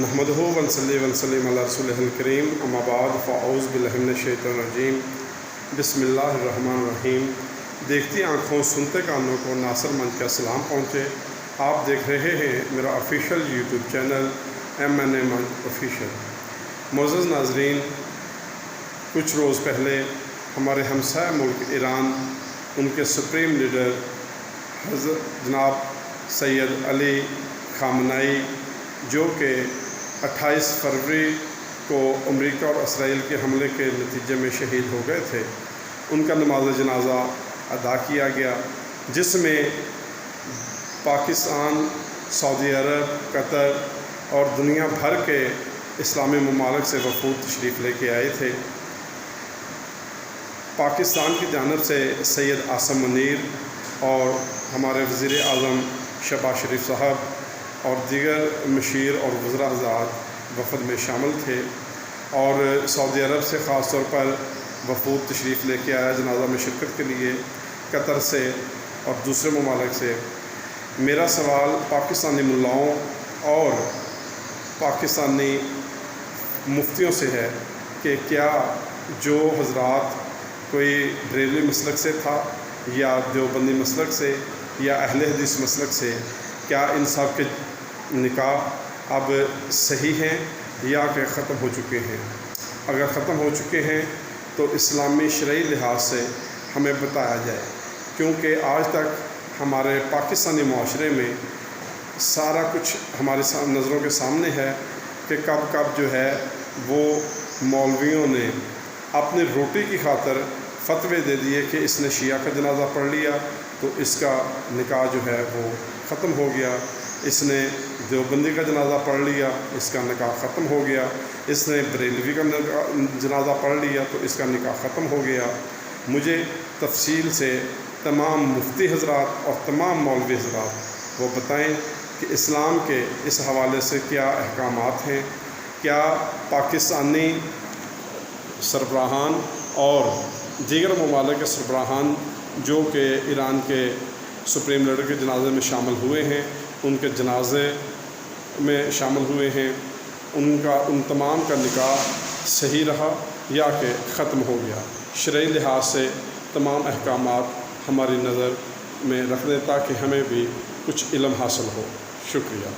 نحمدہ ونصلی ونسلم علی رسولہ الکریم اما بعد فاعوذ باللہ من الشیطان الرجیم بسم اللہ الرحمن الرحیم۔ دیکھتی آنکھوں سنتے کانوں کو ناصر منچ کا سلام پہنچے۔ آپ دیکھ رہے ہیں میرا آفیشیل یوٹیوب چینل MNA منچ آفیشیل۔ معزز ناظرین، کچھ روز پہلے ہمارے ہمسایہ ملک ایران، ان کے سپریم لیڈر حضرت جناب سید علی خامنائی، جو کہ 28 فروری کو امریکہ اور اسرائیل کے حملے کے نتیجے میں شہید ہو گئے تھے، ان کا نماز جنازہ ادا کیا گیا، جس میں پاکستان، سعودی عرب، قطر اور دنیا بھر کے اسلامی ممالک سے وفود تشریف لے کے آئے تھے۔ پاکستان کی جانب سے سید عاصم منیر اور ہمارے وزیر اعظم شہباز شریف صاحب اور دیگر مشیر اور وزراء حضرات وفد میں شامل تھے، اور سعودی عرب سے خاص طور پر وفود تشریف لے کے آیا جنازہ میں شرکت کے لیے، قطر سے اور دوسرے ممالک سے۔ میرا سوال پاکستانی ملاؤں اور پاکستانی مفتیوں سے ہے کہ کیا جو حضرات کوئی بریلوی مسلک سے تھا یا دیوبندی مسلک سے یا اہل حدیث مسلک سے، کیا ان سب کے نکاح اب صحیح ہیں یا کہ ختم ہو چکے ہیں؟ اگر ختم ہو چکے ہیں تو اسلامی شرعی لحاظ سے ہمیں بتایا جائے، کیونکہ آج تک ہمارے پاکستانی معاشرے میں سارا کچھ ہماری نظروں کے سامنے ہے کہ کب کب جو ہے وہ مولویوں نے اپنی روٹی کی خاطر فتوے دے دیے کہ اس نے شیعہ کا جنازہ پڑھ لیا تو اس کا نکاح جو ہے وہ ختم ہو گیا، اس نے دیوبندی کا جنازہ پڑھ لیا اس کا نکاح ختم ہو گیا، اس نے بریلوی کا جنازہ پڑھ لیا تو اس کا نکاح ختم ہو گیا۔ مجھے تفصیل سے تمام مفتی حضرات اور تمام مولوی حضرات وہ بتائیں کہ اسلام کے اس حوالے سے کیا احکامات ہیں، کیا پاکستانی سربراہان اور دیگر ممالک کے سربراہان جو کہ ایران کے سپریم لیڈر کے جنازے میں شامل ہوئے ہیں، ان کے جنازے میں شامل ہوئے ہیں، ان تمام کا نکاح صحیح رہا یا کہ ختم ہو گیا؟ شرعی لحاظ سے تمام احکامات ہماری نظر میں رکھ دیں تاکہ ہمیں بھی کچھ علم حاصل ہو۔ شکریہ۔